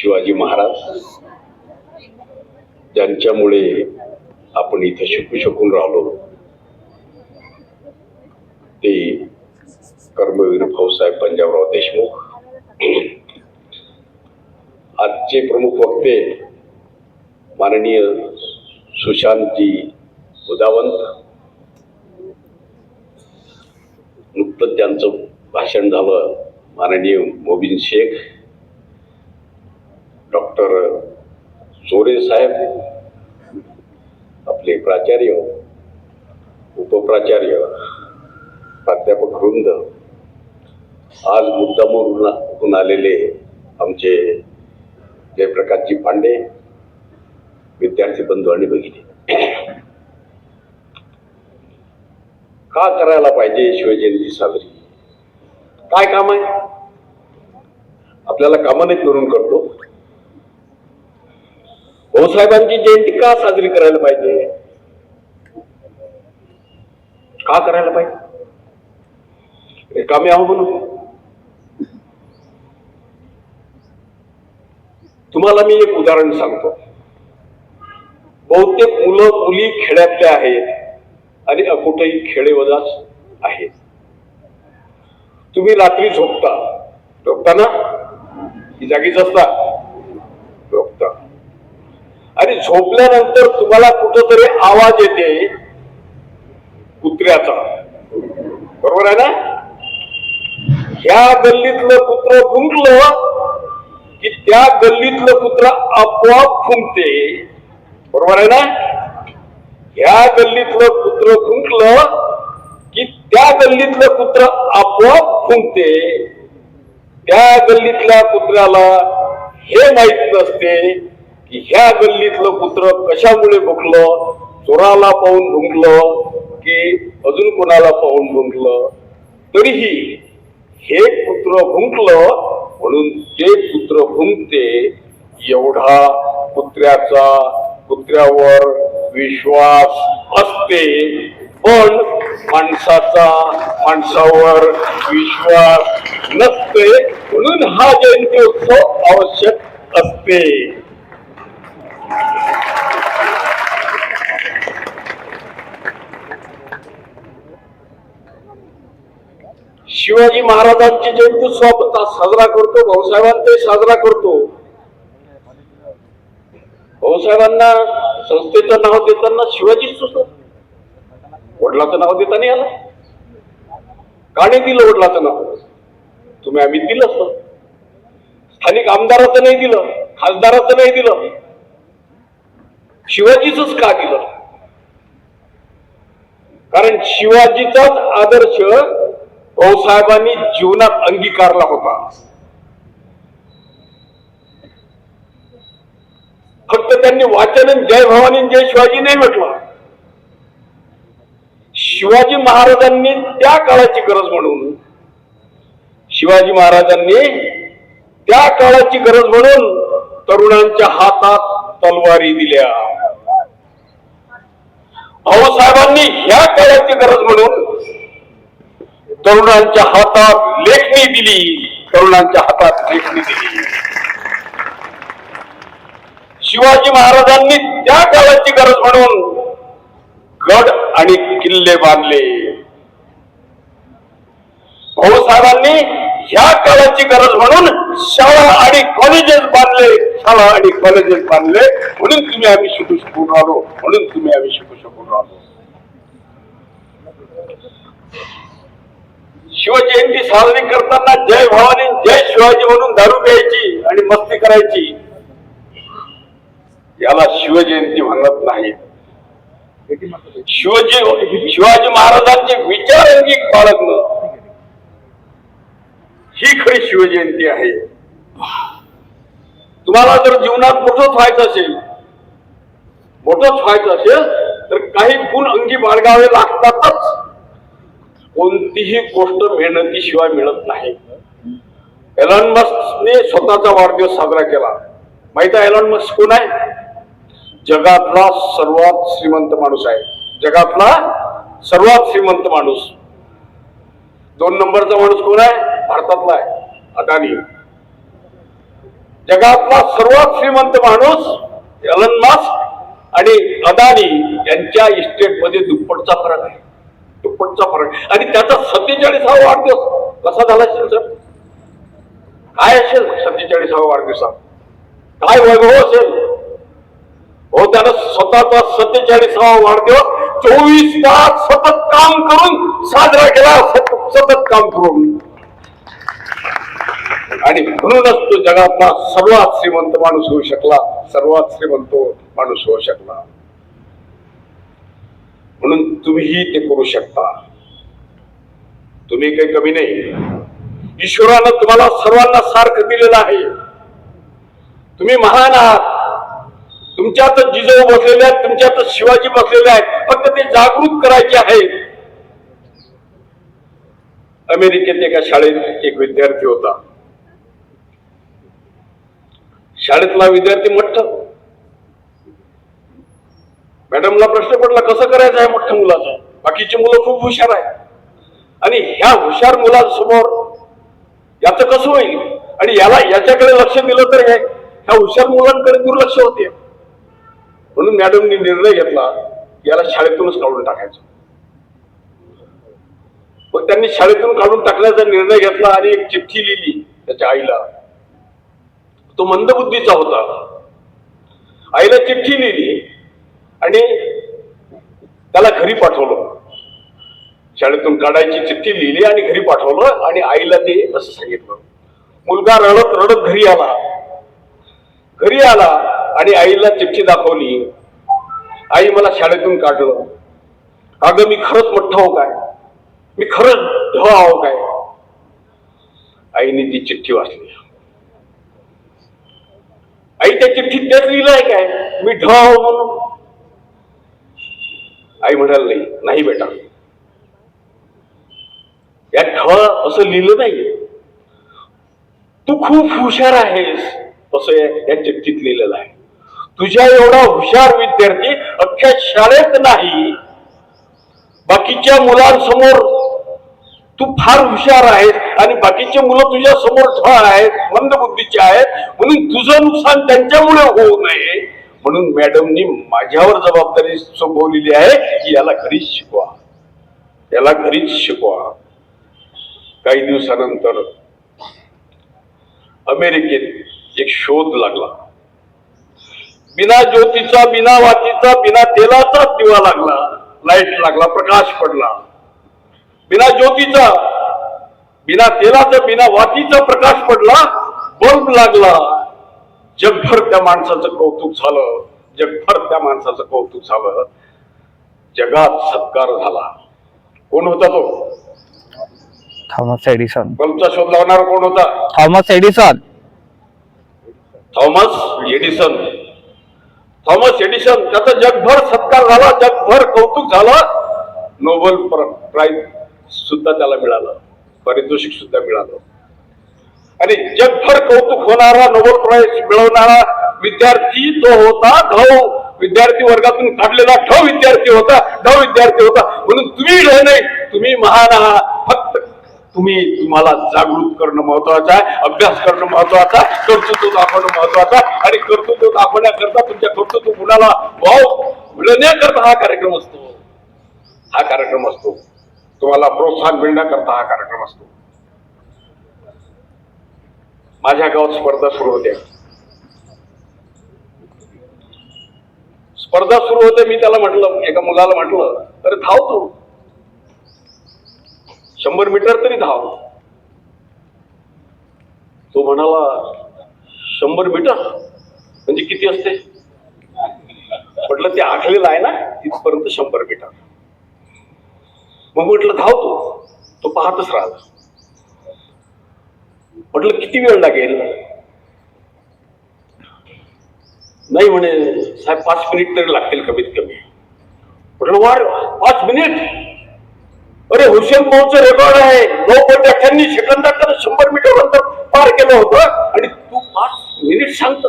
शिवाजी महाराज ज्यांच्यामुळे आपण इथे शिकू शकून राहिलो ते कर्मवीर भाऊसाहेब पंजाबराव देशमुख. आजचे प्रमुख वक्ते माननीय सुशांतजी उदावंत, नुकतंच ज्यांचं भाषण झालं माननीय मोबिन शेख, डॉक्टर चोरे साहेब, आपले प्राचार्य, उपप्राचार्य, प्राध्यापक वृंद, आज मुद्दामहून आलेले आमचे जयप्रकाशजी पांडे, विद्यार्थी बंधू आणि भगिनी. का करायला पाहिजे शिवजयंती साजरी? काय काम आहे? आपल्याला कामं नाहीत म्हणून करतो. भाऊसाहेबांची जयंती का साजरी करायला पाहिजे? का करायला पाहिजे? रिकामे आहो म्हणून? तुम्हाला मी एक उदाहरण सांगतो. बहुतेक मुलं मुली खेड्यातले आहेत आणि अकुठेही खेडेवजाच आहेत. तुम्ही रात्री झोपता ना? ही जागीच असता, झोपता, आणि झोपल्यानंतर तुम्हाला कुठंतरी आवाज येते कुत्र्याचा, बरोबर आहे ना? ह्या गल्लीतलं कुत्र भुंकलं की त्या गल्लीतलं कुत्र आपोआप फुंकते, बरोबर आहे ना? ह्या गल्लीतलं कुत्र फुंकलं की त्या गल्लीतलं कुत्र आपोआप फुंकते. त्या गल्लीतल्या कुत्र्याला हे माहित नसते की ह्या गल्लीतलं कुत्र कशामुळे भुंकलं, चोराला पाहून भुंकलं की अजून कोणाला पाहून भुंकलं. तरीही हे कुत्र भुंकलं म्हणून ते कुत्र भुंकते. एवढा कुत्र्यावर विश्वास असते, पण माणसावर विश्वास नसते. म्हणून हा जयंत्योत्सव आवश्यक असते. शिवाजी महाराजांची जयंती आपण साजरा करतो, भाऊसाहेबांचा साजरा करतो. भाऊसाहेबांना संस्थेचं नाव देताना शिवाजीच सुचलं, वडिलाचं नाव देता नाही आलं. का नाही दिलं वडिलाचं नाव? तुम्ही आम्ही दिलं असतं. स्थानिक आमदाराचं नाही दिलं, खासदाराचं नाही दिलं, शिवाजीच का दिलं? कारण शिवाजीचाच आदर्श भाऊसाहेबांनी जीवनात अंगीकारला होता. फक्त त्यांनी वाचन जय भवानी जय शिवाजी नाही म्हटलं. शिवाजी महाराजांनी त्या काळाची गरज म्हणून, शिवाजी महाराजांनी त्या काळाची गरज म्हणून तरुणांच्या हातात तलवारी दिल्या. भाऊसाहेबांनी ह्या काळाची गरज म्हणून तरुणांच्या हातात लेखणी दिली, तरुणांच्या हातात लेखणी दिली. शिवाजी महाराजांनी त्या काळाची गरज म्हणून गड आणि किल्ले बांधले. भाऊसाहेबांनी ह्या काळाची गरज म्हणून शाळा आणि कॉलेजेस बांधले, शाळा आणि कॉलेजेस बांधले. म्हणून तुम्ही आम्ही शिकू शकून राहिलो, म्हणून तुम्ही आम्ही शिकू शकून राहिलो. शिवजयंती साजरी करताना जय भवानी जय शिवाजी म्हणून दारू प्यायची आणि मस्ती करायची, याला शिवजयंती म्हणत नाही. शिवाजी महाराजांचे विचार अंगिक बाळगणं ही खरी शिवजयंती आहे. तुम्हाला जर जीवनात मोठंच व्हायचं असेल तर काही गुण अंगी बाळगावे लागतातच. कोणतीही गोष्ट मेहनतीशिवाय मिळत नाही. एलॉन मस्कने स्वतःचा वाढदिवस साजरा केला. माहित आहे एलॉन मस्क कोण आहे? जगातला सर्वात श्रीमंत माणूस आहे. जगातला सर्वात श्रीमंत माणूस. 2 नंबरचा माणूस कोण आहे? भारतातला आहे, अदानी. जगातला सर्वात श्रीमंत माणूस एलन मस्क आणि अदानी यांच्या इस्टेट मध्ये दुप्पटचा फरक आहे. दुप्पटचा फरक. आणि त्याचा 47वा वाढदिवस कसा झाला असेल सर? काय असेल 47वा वाढदिवसात? काय वैभव असेल? हो, त्यानं स्वतःचा 47वा वाढदिवस 24 तास सतत काम करून साजरा केला. सतत काम करून. आणि म्हणूनच तो जगातला सर्वात श्रीमंत माणूस होऊ शकला. सर्वात श्रीमंत माणूस होऊ शकला. म्हणून तुम्हीही ते करू शकता. तुम्ही काही कमी नाही. ईश्वरानं तुम्हाला सर्वांना सारखं दिलेलं आहे. तुम्ही महान आहात. तुमच्यातच जिजाऊ बसलेले आहेत, तुमच्यातच शिवाजी बसलेले आहेत. फक्त ते जागृत करायचे आहेत. अमेरिकेत एका शाळेत एक विद्यार्थी होता. शाळेतला विद्यार्थी मोठ. मॅडमला प्रश्न पडला, कसं करायचं आहे मोठ्या मुलाचं? बाकीची मुलं खूप हुशार आहेत आणि ह्या हुशार मुलांसमोर याचं कसं होईल? आणि याच्याकडे लक्ष दिलं तर ह्या हुशार मुलांकडे दुर्लक्ष होते. म्हणून मॅडमनी निर्णय घेतला, याला शाळेतूनच काढून टाकायचं. मग त्यांनी शाळेतून काढून टाकण्याचा निर्णय घेतला आणि एक चिठ्ठी लिहिली त्याच्या आईला. तो मंदबुद्धीचा होता. आईला चिठ्ठी लिहिली आणि त्याला घरी पाठवलं. शाळेतून काढायची चिठ्ठी लिहिली आणि घरी पाठवलं आणि आईला ते असं सांगितलं. मुलगा रडत रडत घरी आला आणि आईला चिठ्ठी दाखवली. आई, मला शाळेतून काढलं. अगं, मी खरंच मोठा हो काय? मी खरंच ढ आहो काय? आईने ती चिठ्ठी वाचली. आई, त्या चिठ्ठीत तेच लिहिलंय काय, मी ढ आहो म्हणून? आई म्हणाल, नाही बेटा, या ढ असं लिहिलं नाही. तू खूप हुशार आहेस असं या चिठ्ठीत लिहिलेलं आहे. तुझ्या एवढा हुशार विद्यार्थी अख्ख्या शाळेत नाही, बाकीच्या मुलांसमोर तू फार हुशार आहेस आणि बाकीचे मुलं तुझ्या समोर ढ आहेत, मंदबुद्धीचे आहेत. म्हणून तुझं नुकसान त्यांच्यामुळे होऊ नये म्हणून मॅडमनी माझ्यावर जबाबदारी सोपवलेली आहे की याला घरीच शिकवा, याला घरीच शिकवा. काही दिवसानंतर अमेरिकेत एक शोध लागला. बिना ज्योतीचा, बिना वातीचा, बिना तेलाचा दिवा लागला. लाईट लागला, प्रकाश पडला. बिना ज्योतीचा, बिना तेलाचा, बिना वातीचा प्रकाश पडला. बल्ब लागला. जगभर त्या माणसाचं कौतुक झालं. जगभर त्या माणसाचं कौतुक झालं. जगात सत्कार झाला. कोण होता तो? Thomas Edison. बल्बचा शोध लावणारा कोण होता? Thomas Edison. Thomas Edison. Thomas Edison. त्याचा जगभर सत्कार झाला, जगभर कौतुक झालं. नोबेल प्राइज सुद्धा त्याला मिळालं, पारितोषिक सुद्धा मिळालं. आणि जगभर कौतुक होणारा, नोबेल प्राइज मिळवणारा विद्यार्थी तो होता ढ. विद्यार्थी वर्गातून काढलेला ढ विद्यार्थी होता. ढ विद्यार्थी होता. म्हणून तुम्ही ढ नाही, तुम्ही महान आहात. फक्त तुम्हाला जागृत करणं महत्वाचं आहे, अभ्यास करणं महत्वाचं आहे, कर्तृत्व दाखवणं महत्वाचं आहे. आणि कर्तृत्व दाखवण्याकरता, तुमच्या कर्तृत्व गुणाला वाव मिळण्याकरता हा कार्यक्रम असतो. हा कार्यक्रम असतो. तुम्हाला प्रोत्साहन मिळण्याकरता हा कार्यक्रम असतो. माझ्या गावात स्पर्धा सुरू होत्या. स्पर्धा सुरू होते. मी त्याला म्हटलं, एका मुलाला म्हटलं, अरे धाव तू 100 मीटर तरी धाव. तो म्हणाला 100 मीटर म्हणजे किती असते? म्हटलं ते आखलेलं आहे ना, तिथपर्यंत 100 मीटर. मग म्हटलं धाव तो पाहतच राहिला. म्हटलं किती वेळ लागेल? नाही म्हणे साहेब 5 मिनिट तरी लागतील कमीत कमी. म्हटलं वार 5 मिनिट? अरे हुसेन बोल्टचं रेकॉर्ड आहे 9.98 सेकंदात 100 मीटर अंतर पार केलं होतं आणि तू 5 मिनिट सांगतो.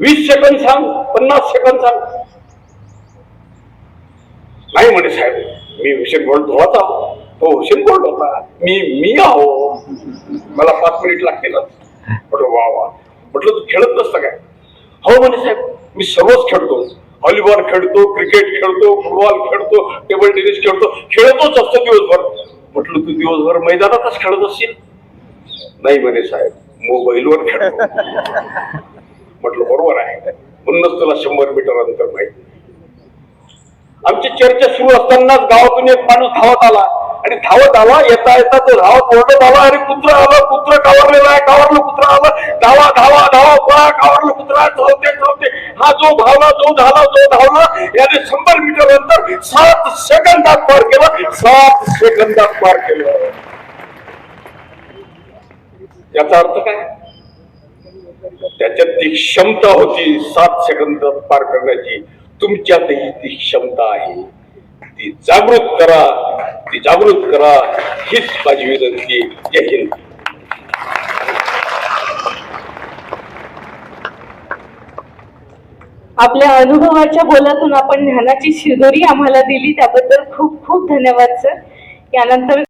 20 सेकंद सांग, 50 सेकंद सांग. नाही म्हणे साहेब, मी हुसेन बोल्ट होता, तो हुसेन बोल्ट होता, मी आहो, मला 5 मिनिट लागतील. वा वा. म्हटलं तू खेळत नसता काय? हो म्हणे साहेब, मी सर्वच खेळतो, व्हॉलीबॉल खेळतो, क्रिकेट खेळतो, फुटबॉल खेळतो, टेबल टेनिस खेळतो, खेळतोच असतो दिवसभर. म्हटलं तू दिवसभर मैदानातच खेळत असशील? नाही म्हणे साहेब, मोबाईलवर खेळतो. म्हटलं बरोबर आहे, म्हणूनच तुला 100 मीटर अंतर माहिती. आमची चर्चा सुरू असतानाच गावातून एक माणूस धावत आला आणि धावत आला, येता येता तो धावत ओरडत आला, अरे कुत्रा आलं, कुत्र कावरलेलं आहे, कावरलं कुत्रा आलं, धावा धावा धावा पळा, कावरलं कुत्रा, धावते धावते. हा जो धावला जो धावला याने 100 मीटर अंतर 7 सेकंदात पार केलं. 7 सेकंदात पार केलं. याचा अर्थ काय? त्याच्यात ती क्षमता होती 7 सेकंदात पार करण्याची. तुमच्यातही ती क्षमता आहे, ती जागृत करा, ती जागृत करा, हीच माझी विनंती. जय हिंद. आपल्या अनुभवाच्या बोलातून आपण ज्ञानाची शिदोरी आम्हाला दिली त्याबद्दल खूप खूप धन्यवाद सर. यानंतर